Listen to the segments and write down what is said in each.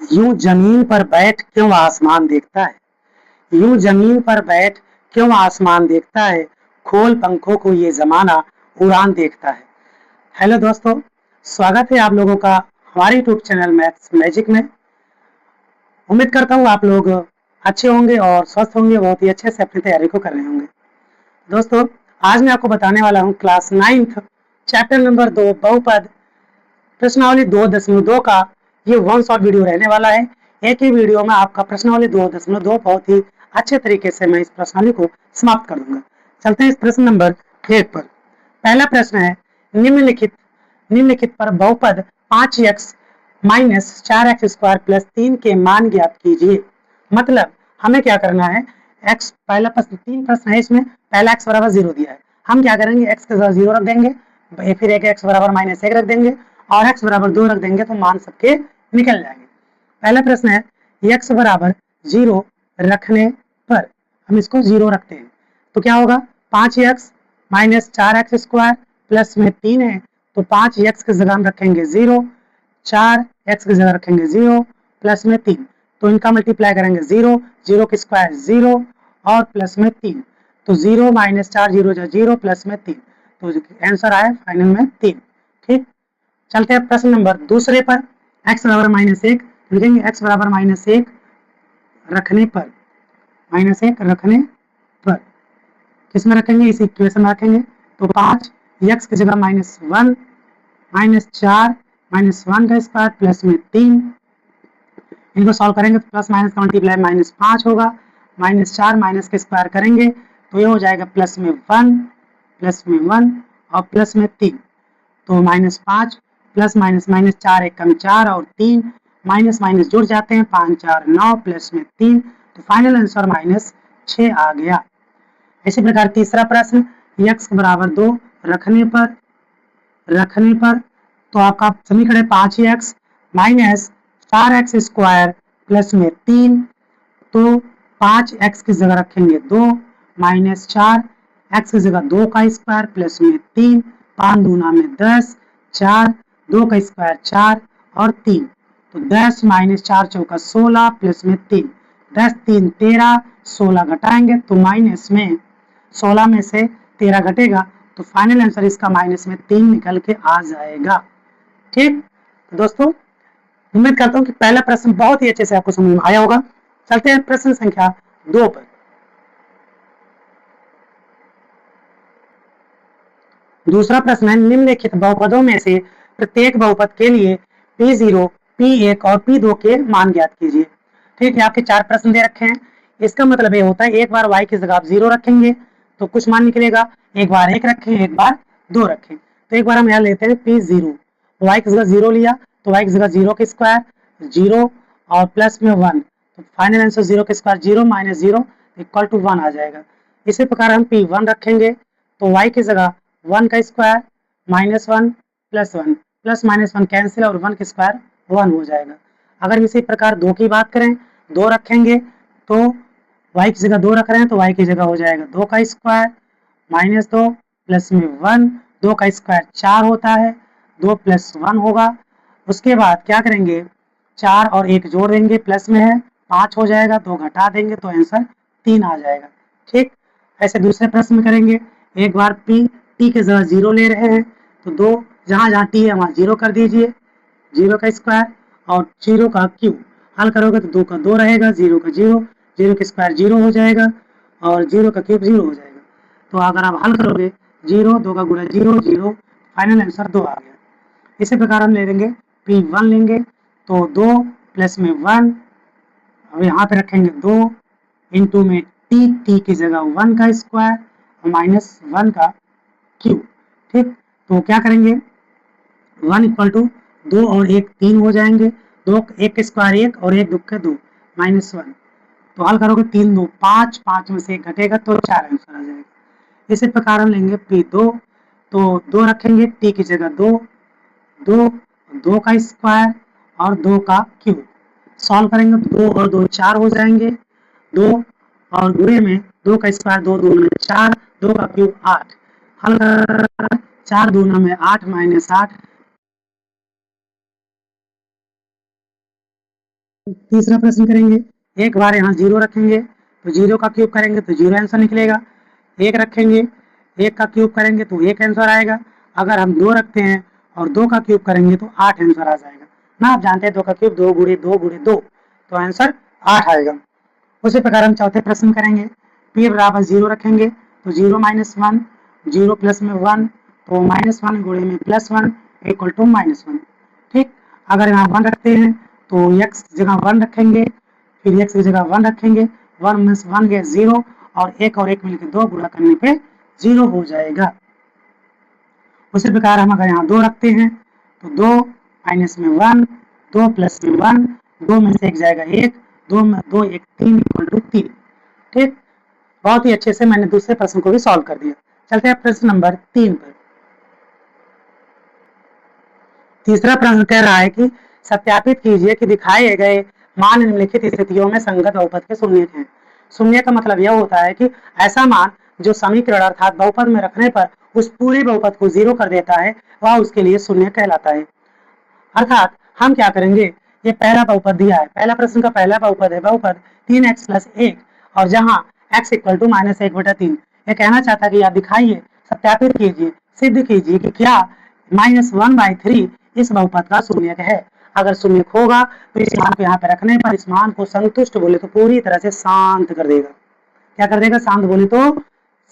यूं जमीन पर बैठ क्यों आसमान देखता है। यूं जमीन पर बैठ क्यों आसमान देखता है। खोल पंखों को ये जमाना उड़ान देखता है। हेलो दोस्तों, स्वागत है आप लोगों का हमारे यूट्यूब चैनल मैथ्स मैजिक में। उम्मीद करता हूँ आप लोग अच्छे होंगे और स्वस्थ होंगे, बहुत ही अच्छे से अपनी तैयारी को कर रहे होंगे। दोस्तों, आज मैं आपको बताने वाला हूँ क्लास 9th चैप्टर नंबर 2 बहुपद प्रश्नावली 2.2 का ये वन शॉट वीडियो रहने वाला है। एक ही वीडियो में आपका प्रश्नावली 2.2 बहुत ही अच्छे तरीके से मैं इस प्रश्नावली को समाप्त कर दूंगा। चलते हैं इस प्रश्न नंबर 1 पर। पहला प्रश्न है, निम्नलिखित पर बहुपद 5x माइनस 4x² प्लस 3 के मान ज्ञात कीजिए। मतलब हमें क्या करना है, x पहला प्रश्न 3 प्रश्न है, इसमें पहला x बराबर 0 दिया है। हम क्या करेंगे, x के साथ 0 रख देंगे, फिर एक x बराबर -1 रख देंगे और x बराबर 2 रख देंगे तो मान सबके निकल जाएंगे। पहला प्रश्न है, x बराबर 0 रखने पर हम इसको 0 रखते हैं तो क्या होगा, 5x माइनस 4x² प्लस में 3 है तो 5x की जगह हम रखेंगे 0, 4x की जगह रखेंगे 0 प्लस में 3, तो इनका मल्टीप्लाई करेंगे 0, 0 की स्क्वायर 0 और प्लस में 3, तो 0 माइनस 4 0 0 प्लस में 3, तो आंसर आया फाइनल में 3। ठीक, चलते हैं प्रश्न नंबर दूसरे पर। x बराबर -1 लिखेंगे, x बराबर -1 रखने पर, -1 रखने पर किसमें रखेंगे, इस इक्वेशन में रखेंगे तो 5 x की जगह -1 -4 -1 का स्क्वायर प्लस में 3, इनको सॉल्व करेंगे तो प्लस माइनस का मल्टीप्लाई -5 होगा, -4 माइनस के स्क्वायर करेंगे तो ये हो जाएगा प्लस में 1 और प्लस में 3, तो -5 प्लस माइनस -4 एक कम 4 और 3 माइनस माइनस जुड़ जाते हैं, 5 4 9 प्लस में 3, तो फाइनल आंसर -6 आ गया। इसी प्रकार तीसरा प्रश्न, x बराबर 2 रखने पर तो आपका समीकरण है 5x माइनस 4x² प्लस में 3, तो 5x की जगह रखेंगे 2 माइनस 4x की जगह 2 का स्क्वायर प्लस में 3, 5 दूना में 10, 4 2 का स्क्वायर 4 और 3, तो 10 माइनस 4 चौका 16 प्लस में 3, 10 3 13, 16 घटाएंगे तो माइनस में 16 में से 13 घटेगा तो फाइनल आंसर इसका माइनस में 3 निकल के आ जाएगा। ठीक, तो दोस्तों उम्मीद करता हूँ कि पहला प्रश्न बहुत ही अच्छे से आपको समझ में आया होगा। चलते हैं प्रश्न संख्या 2 पर। दूसरा प्रश्न है, निम्नलिखित बहुपदों में से प्रत्येक बहुपद के लिए P0, P1 और P2 के मान ज्ञात कीजिए। ठीक है, आपके 4 प्रश्न दे रखे हैं। इसका मतलब ये होता है, एक बार y की जगह आप 0 रखेंगे तो कुछ मान निकलेगा, एक बार 1 रखें, एक बार 2 रखें। तो एक बार हम यहाँ लेते हैं P0, y की जगह 0 लिया तो y की जगह 0 के स्क्वायर 0 और प्लस में 1, तो फाइनल आंसर 0 के स्क्वायर 0 माइनस 0 इक्वल टू 1 आ जाएगा। इसी प्रकार हम P1 रखेंगे तो y की जगह 1 का स्क्वायर -1 +1 प्लस -1 कैंसिल और 1 का स्क्वायर 1 हो जाएगा। अगर इसी प्रकार 2 की बात करें, 2 रखेंगे तो y की जगह 2 रख रहे हैं तो y की जगह हो जाएगा 2 का स्क्वायर -2 प्लस में 1, 2 का स्क्वायर 4 होता है, 2 + 1 होगा। उसके बाद क्या करेंगे, 4 और 1 जोड़ देंगे, प्लस में है 5 हो जाएगा, 2 घटा देंगे तो आंसर 3 आ जाएगा। ठीक, ऐसे दूसरे प्रश्न में करेंगे, एक बार टी के जगह 0 ले रहे हैं तो 2 जहाँ जहाँ टी है वहाँ 0 कर दीजिए, 0 का स्क्वायर और 0 का क्यूब, हल करोगे तो 2 का 2 रहेगा, 0 का 0, 0 का स्क्वायर 0 हो जाएगा और 0 का क्यूब 0 हो जाएगा। तो अगर आप हल करोगे 0 2 का गुणा 0 0, फाइनल आंसर 2 आ गया। इसी प्रकार हम ले लेंगे P1 लेंगे तो 2 प्लस में 1, अब यहाँ पे रखेंगे 2 इंटू में टी की जगह 1 का स्क्वायर और -1 का क्यूब। ठीक, तो क्या करेंगे, 1 इक्वल टू 2 और 1 3 हो जाएंगे, 2 1 के स्क्वायर 1 और 1 दुक्के 2 -1, तो हल करोगे 3 2 5, 5 में से 1 घटेगा तो 4 आंसर आ जाएगा। इसी प्रकार हम लेंगे P2 तो 2 रखेंगे टी की जगह 2, 2 का स्क्वायर और 2 का क्यूब, सॉल्व करेंगे तो 2 और 2 4 हो जाएंगे, 2 और गुणे में 2 का स्क्वायर 2 दूना में 4, 2 का क्यूब 8, हल 4 दूना में 8 -8 तीसरा प्रश्न करेंगे, एक बार यहाँ 0 रखेंगे तो 0 का क्यूब करेंगे तो 0 आंसर निकलेगा। 1 रखेंगे, 1 का क्यूब करेंगे तो 1 आंसर आएगा। अगर हम 2 रखते हैं और 2 का क्यूब करेंगे तो 8 आंसर आ जाएगा ना। आप जानते हैं 2 का क्यूब 2 गुणे 2 गुणे 2, तो आंसर 8 आएगा। उसी प्रकार हम चौथे प्रश्न करेंगे, p बराबर 0 रखेंगे तो 0 माइनस 1, 0 प्लस में 1, तो -1 गुणे में +1 इक्वल टू -1। ठीक, अगर यहाँ 1 रखते हैं तो x जगह 1 रखेंगे, फिर x की जगह 1 रखेंगे, 1 में 1 गया 0, और 1 और 1 मिलकर 2 गुणा करने पे 0 हो जाएगा। उसी प्रकार हम अगर यहाँ 2 रखते हैं तो 2 माइनस में 1, 2 प्लस में 1, 2 में से 1 जाएगा 1, 2 में 2 1 3 इक्वल टू 3। ठीक, बहुत ही अच्छे से मैंने दूसरे प्रश्न को भी सॉल्व कर दिया। चलते हैं प्रश्न नंबर 3 पर। तीसरा प्रश्न कह रहा है कि सत्यापित कीजिए कि दिखाए गए मान निम्नलिखित स्थितियों में संगत बहुपद के शून्य हैं। शून्य का मतलब यह होता है कि ऐसा मान जो समीकरण अर्थात बहुपद में रखने पर उस पूरे बहुपद को 0 कर देता है, वह उसके लिए शून्य कहलाता है। अर्थात हम क्या करेंगे, ये पहला बहुपद दिया है, पहला प्रश्न का पहला बहुपद है बहुपद 3x प्लस 1, और जहां x इक्वल टू -1/3। ये कहना चाहता है कि आप दिखाइए, सत्यापित कीजिए, सिद्ध कीजिए कि क्या -1/3 इस बहुपद का शून्यक है। अगर शून्यक होगा तो इस मान को यहाँ पे रखने पर इस मान को संतुष्ट बोले तो पूरी तरह से शांत कर देगा। क्या कर देगा, शांत बोले तो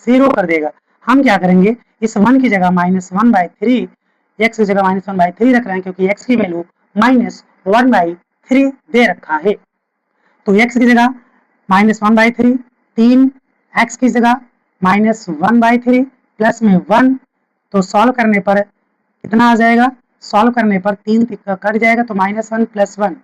0 कर देगा। हम क्या करेंगे, इस 1 की जगह -1/3, x की जगह -1/3 रख रहे हैं क्योंकि x की वैल्यू -1/3 दे रखा है। तो x की जगह -1/3, 3 x की जगह -1/3 प्लस में 1, तो सॉल्व करने पर कितना आ जाएगा, सॉल्व करने पर 3 कट जाएगा तो -1 प्लस 1,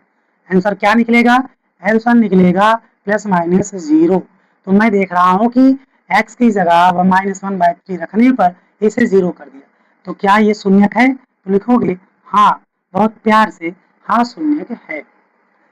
आंसर क्या निकलेगा, आंसर निकलेगा ±0। तो मैं देख रहा हूँ कि x की जगह -1/3 रखने पर इसे 0 कर दिया, तो क्या ये शून्यक है, तो लिखोगे हाँ, बहुत प्यार से हाँ शून्यक है।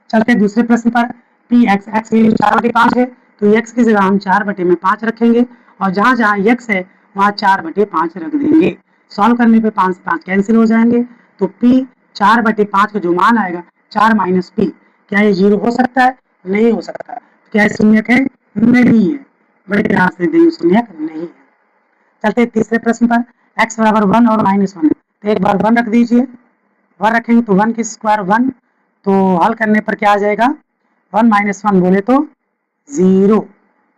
चलते दूसरे प्रश्न पर, पी एक्स एक्स की 4/5 है तो x की जगह हम 4/5 रखेंगे, और जहां जहां x है वहां 4/5 रख देंगे। सॉल्व करने पे 5 5 कैंसिल हो जाएंगे, तो p 4/5 का जो मान आएगा 4 माइनस पी, क्या ये 0 हो सकता है, नहीं हो सकता। क्या ये शून्यक है, नहीं है, बड़े ध्यान से देखिए शून्यक नहीं है। चलते तीसरे प्रश्न पर, x बराबर 1 और -1, तो एक बार 1 रख दीजिए, 1 रखेंगे तो 1 की स्क्वायर 1, तो हल करने पर क्या आ जाएगा, 1 - 1 बोले तो 0,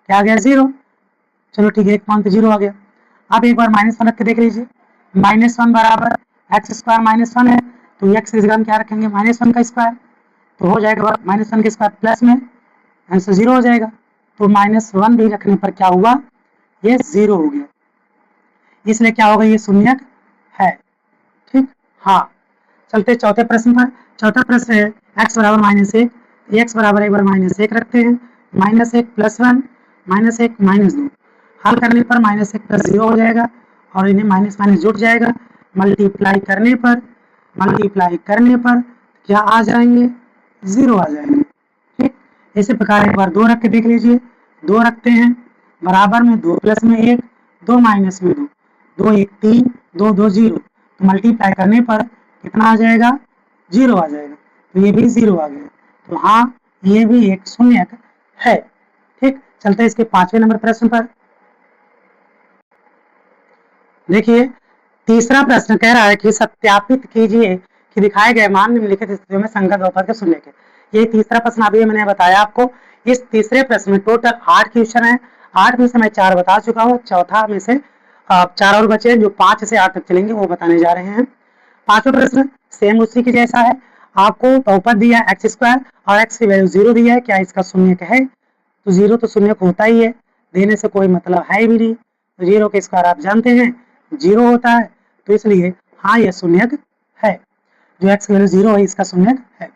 क्या आ गया 0। चलो ठीक है, एक मान तो 0 आ गया। अब एक बार -1 रख के देख लीजिए, -1 बराबर एक्स स्क्वायर -1 है, तो एक्स की जगह हम क्या रखेंगे, -1 का स्क्वायर, तो हो जाएगा -1 के स्क्वायर प्लस में आंसर 0 हो जाएगा। तो -1 भी रखने पर क्या हुआ, ये 0 हो गया, इसलिए क्या होगा, ये शून्यक है। ठीक, हाँ। चलते चौथे प्रश्न पर, चौथा प्रश्न है x बराबर -1, x बराबर एक बार -1 रखते हैं, -1 प्लस 1, -1 -2, हल करने पर -1 प्लस 0 हो जाएगा, और इन्हें माइनस माइनस जुट जाएगा, मल्टीप्लाई करने पर क्या आ जाएंगे, 0 आ जाएंगे। ठीक, इसी प्रकार एक बार 2 रख के देख लीजिए, 2 रखते हैं, बराबर में 2 प्लस में 1, 2 माइनस में 2, 2 1 3, 2 2 0, तो मल्टीप्लाई करने पर कितना आ जाएगा, 0 आ जाएगा, तो ये भी 0 आ गया, तो हाँ ये भी एक शून्यक है। ठीक, चलते हैं इसके 5वें नंबर प्रश्न पर। देखिए, तीसरा प्रश्न कह रहा है कि सत्यापित कीजिए कि दिखाए गए मान निम्नलिखित स्थितियों में संगत बहुपद के शून्यक है। ये तीसरा प्रश्न अभी मैंने बताया आपको। इस तीसरे प्रश्न में टोटल 8 क्वेश्चन है, 8 में से मैं 4 बता चुका हूँ, चौथा में से 4 और बचे जो 5 से 8 तक चलेंगे वो बताने जा रहे हैं। पांचवा प्रश्न सेम उसी के जैसा है, आपको बहुपद दिया एक्स स्क्वायर और एक्स की वैल्यू 0 दिया है, क्या इसका शून्यक है, तो 0 तो शून्यक होता ही है, देने से कोई मतलब है भी नहीं, 0 के स्क्वायर आप जानते हैं 0 होता है, तो इसलिए हाँ यह शून्यक है, जो x की वैल्यू 0 है इसका शून्यक है।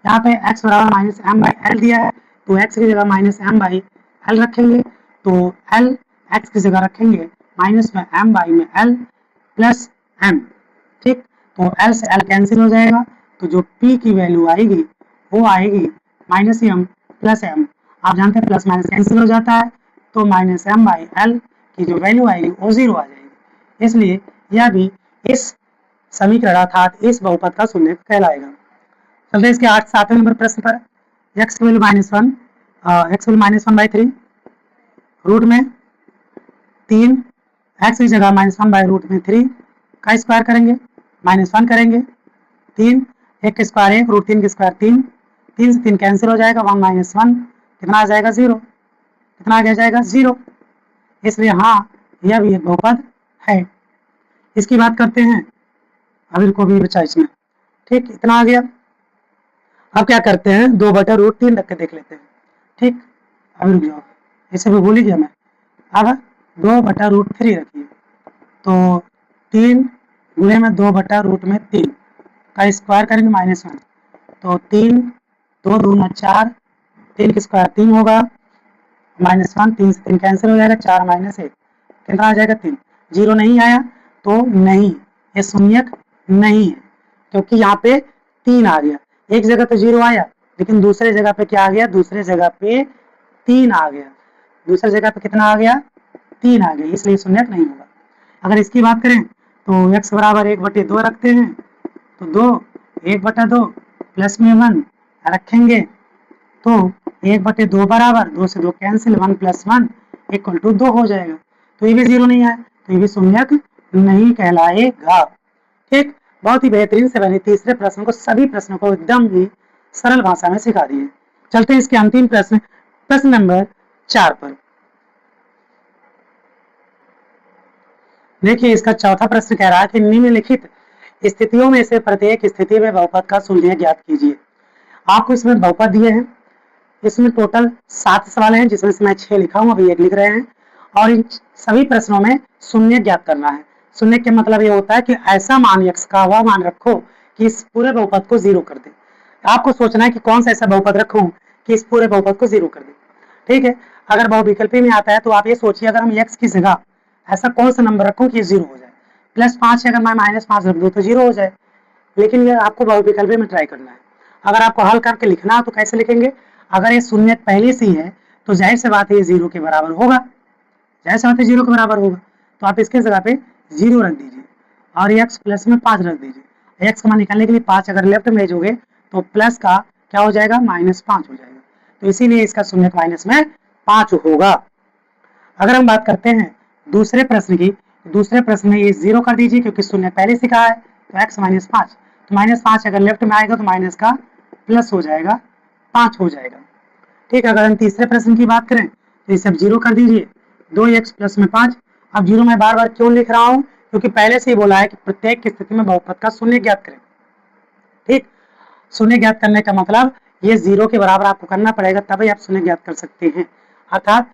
यहाँ पे x बराबर -m/l दिया है, तो x की जगह -m/l रखेंगे, तो l x की जगह रखेंगे -m/l प्लस m। ठीक, तो l से l कैंसिल हो जाएगा, तो जो p की वैल्यू आएगी वो आएगी -m प्लस m। आप जानते हैं प्लस माइनस कैंसिल हो जाता है, तो -m/l की जो वैल्यू आएगी वो 0 आ जाएगी, इसलिए यह भी इस समीकरण अर्थात इस बहुपद का शून्यक कहलाएगा। चलते इसके 8 7वें नंबर प्रश्न पर। एक्स की वैल्यू -1, एक्स वैल्यू -1/3 रूट में 3, एक्स की जगह -1/√3 का स्क्वायर करेंगे, -1 करेंगे, 3, 1 के स्क्वायर 1, √3 के स्क्वायर 3, 3 से 3 कैंसिल हो जाएगा, 1 - 1 कितना आ जाएगा 0, कितना आ जाएगा 0। इसलिए हाँ, यह भी एक बहुपद है। इसकी बात करते हैं, अभी को भी बचा इसमें, ठीक, इतना आ गया। अब क्या करते हैं, 2/√3 रख के देख लेते हैं, ठीक, अभी रुक जाओ, इसे भी भूल ही गया मैं। अब 2/√3 रखिए, तो 3 गुणे में 2/√3 का स्क्वायर करेंगे -1, तो 3, 2 दूना 4, 3 के स्क्वायर 3 होगा, -1, 3 से 3 कैंसिल हो जाएगा, 4 - 1 कितना आ जाएगा 3, 0 नहीं आया तो नहीं, ये शून्यक नहीं है, क्योंकि यहाँ पे 3 आ गया, एक जगह तो 0 आया, लेकिन दूसरे जगह पे क्या आ गया, दूसरे जगह पे 3 आ गया, दूसरी जगह पे कितना आ गया 3 आ गया, इसलिए शून्यक नहीं होगा। अगर इसकी बात करें तो x बराबर 1/2 रखते हैं, तो 2 1/2 प्लस में 1 रखेंगे, तो 1/2 बराबर 2 से 2 कैंसिल, 1 + 1 = 2 हो जाएगा, तो ये भी 0 नहीं आया, तो ये भी शून्यक नहीं कहलाएगा। ठीक, बहुत ही बेहतरीन से मैंने तीसरे प्रश्न को, सभी प्रश्नों को एकदम ही सरल भाषा में सिखा दिए। चलते हैं इसके अंतिम प्रश्न, प्रश्न नंबर 4 पर। देखिए, इसका चौथा प्रश्न कह रहा है कि निम्नलिखित स्थितियों में से प्रत्येक स्थिति में बहुपद का शून्य ज्ञात कीजिए। आपको इसमें बहुपद दिए हैं, इसमें टोटल 7 सवाल हैं, जिसमें से मैं 6 लिखा हूं, अभी 1 लिख रहे हैं, और इन सभी प्रश्नों में शून्य ज्ञात करना है। शून्य का मतलब ये होता है कि ऐसा मान x का वह मान रखो कि इस पूरे बहुपद को 0 कर दे। आपको सोचना है कि कौन सा ऐसा बहुपद रखूं कि इस पूरे बहुपद को 0 कर दे। ठीक है, अगर बहुविकल्पी में आता है तो आप ये सोचिए, अगर हम x की जगह ऐसा कौन सा नंबर रखूं कि 0 हो जाए, +5 है, अगर मैं -5 रख दूं तो 0 हो जाए, लेकिन ये आपको बहुविकल्पी में ट्राई करना है। अगर आपको हल करके लिखना हो तो कैसे लिखेंगे, अगर ये शून्य पहले से ही है तो जाहिर सी बात है ये 0 के बराबर होगा, जाहिर सी बात है 0 के बराबर होगा, तो आप इसके जगह पे 0 रख दीजिए और x प्लस में 5 रख दीजिए। x का मान निकालने के लिए 5 अगर लेफ्ट में भेजोगे तो प्लस का क्या हो जाएगा, -5 हो जाएगा, तो इसीलिए इसका शून्य माइनस में 5 होगा। अगर हम बात करते हैं दूसरे प्रश्न की, दूसरे प्रश्न में ये 0 कर दीजिए क्योंकि शून्य पहले से कहा है, तो x -5, तो -5 अगर लेफ्ट में आएगा तो माइनस का प्लस हो जाएगा, 5 हो जाएगा। ठीक, अगर हम तीसरे प्रश्न की बात करें तो इसे अब 0 कर दीजिए, 2x प्लस में 5। अब 0 मैं बार बार क्यों लिख रहा हूँ, क्योंकि पहले से ही बोला है कि प्रत्येक की स्थिति में बहुपद का शून्य ज्ञात करें। ठीक, शून्य ज्ञात करने का मतलब ये 0 के बराबर आपको करना पड़ेगा, तभी आप शून्य ज्ञात कर सकते हैं। अर्थात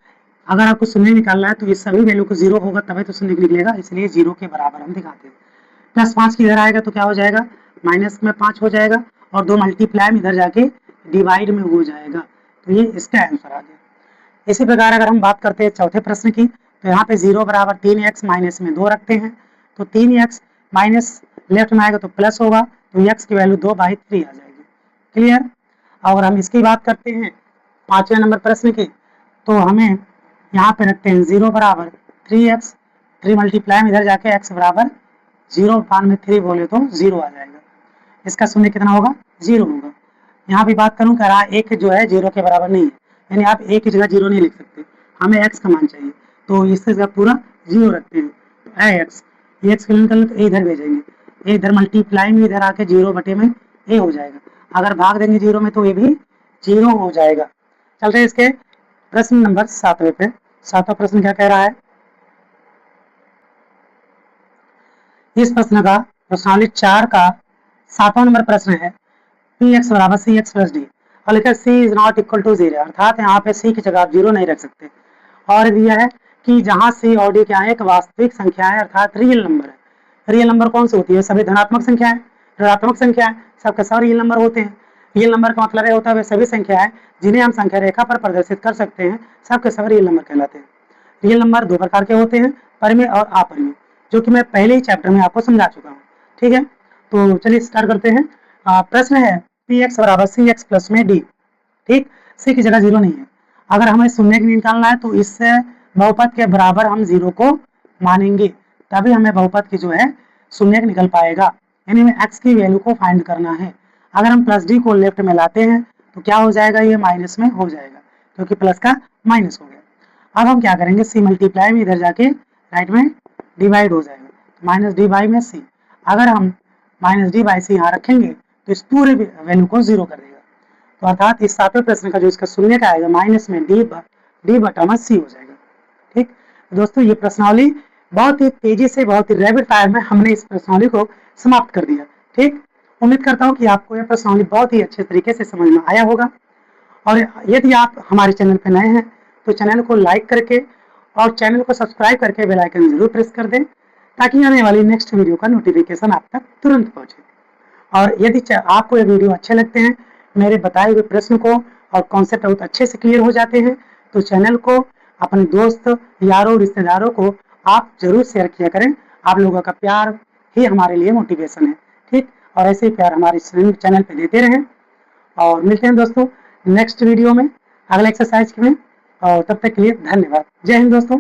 अगर आपको शून्य निकालना है तो ये सभी वैल्यू को 0 होगा तभी तो शून्य निकलेगा, इसलिए 0 के बराबर हम दिखाते हैं। +5 की इधर आएगा तो क्या हो जाएगा, माइनस में 5 हो जाएगा, और 2 मल्टीप्लाई इधर जाके डिवाइड में हो जाएगा, तो ये इसका आंसर आ गया। इसी प्रकार अगर हम बात करते हैं चौथे प्रश्न की, तो यहाँ पे 0 बराबर 3x माइनस में 2 रखते हैं, तो 3x माइनस लेफ्ट में आएगा तो प्लस होगा, तो x की वैल्यू 2/3 आ जाएगी। क्लियर। और हम इसकी बात करते हैं पांचवें नंबर प्रश्न की, तो हमें यहाँ पे रखते हैं 0 बराबर 3x, 3 मल्टीप्लाई में इधर जाके x बराबर 0/3 बोले तो 0 आ जाएगा, इसका शून्य कितना होगा, 0 होगा। यहाँ भी बात करूँ, कह रहा एक जो है 0 के बराबर नहीं है, यानी आप एक की जगह 0 नहीं लिख सकते, हमें x का मान चाहिए, तो इससे जगह पूरा 0 रखते हैं, तो x, ये x निकालने तो a इधर भेजेंगे, a इधर मल्टीप्लाई में इधर आके 0/में a हो जाएगा, अगर भाग देंगे 0 में तो ये भी 0 हो जाएगा। चलते हैं इसके प्रश्न नंबर 7वें पे। 7वां प्रश्न क्या कह रहा है, इस प्रश्न का प्रश्नावली 4 का 7वां नंबर प्रश्न है, px बराबर cx प्लस डी, और लिखा c is not equal to 0, अर्थात यहाँ पे c की जगह आप 0 नहीं रख सकते, और दिया है कि जहाँ c और d क्या है, एक वास्तविक संख्या है, अर्थात रियल नंबर है। रियल नंबर कौन सी होती है, सभी धनात्मक संख्या है, ऋणात्मक संख्या है, सबके सब रियल नंबर होते हैं। रियल नंबर का मतलब ये होता है वे सभी संख्या है जिन्हें हम संख्या रेखा पर प्रदर्शित कर सकते हैं, सबके सब रियल नंबर कहलाते हैं। रियल नंबर 2 प्रकार के होते हैं, परिमेय और अपरिमेय, जो कि मैं पहले ही चैप्टर में आपको समझा चुका हूँ। ठीक है, तो चलिए स्टार्ट करते हैं। प्रश्न है px बराबर cx प्लस में d। ठीक, c की जगह 0 नहीं है, अगर हमें शून्य निकालना है तो इससे बहुपद के बराबर हम 0 को मानेंगे, तभी हमें बहुपद की जो है शून्य निकल पाएगा, यानी हमें x की वैल्यू को फाइंड करना है। अगर हम प्लस d को लेफ्ट में लाते हैं तो क्या हो जाएगा, ये माइनस में हो जाएगा क्योंकि प्लस का माइनस हो गया। अब हम क्या करेंगे, सी मल्टीप्लाई में इधर जाके राइट में डिवाइड हो जाएगा, माइनस डी बाई में सी। अगर हम माइनस डी बाई सी यहाँ रखेंगे तो इस पूरे वैल्यू को जीरो कर देगा, तो अर्थात इस सातवें प्रश्न का जो इसका शून्य का आएगा माइनस में डी बटा में सी हो जाएगा। ठीक दोस्तों, ये प्रश्नावली बहुत ही तेजी से, बहुत ही रैपिड फायर में हमने इस प्रश्नावली को समाप्त कर दिया। ठीक, उम्मीद करता हूँ कि आपको यह प्रश्नावली बहुत ही अच्छे तरीके से समझ में आया होगा। और यदि आप हमारे चैनल पर नए हैं तो चैनल को लाइक करके और चैनल को सब्सक्राइब करके बेल आइकन जरूर प्रेस कर दें, ताकि आने वाली नेक्स्ट वीडियो का नोटिफिकेशन आप तक तुरंत पहुंचे। और यदि आपको ये वीडियो अच्छे लगते हैं, मेरे बताए हुए प्रश्न को और कॉन्सेप्ट बहुत अच्छे से क्लियर हो जाते हैं, तो चैनल को अपने दोस्त, यारों, रिश्तेदारों को आप जरूर शेयर किया करें। आप लोगों का प्यार ही हमारे लिए मोटिवेशन है। ठीक, और ऐसे ही प्यार हमारे चैनल पे देते रहें। और मिलते हैं दोस्तों नेक्स्ट वीडियो में अगले एक्सरसाइज में, और तब तक के लिए धन्यवाद। जय हिंद दोस्तों।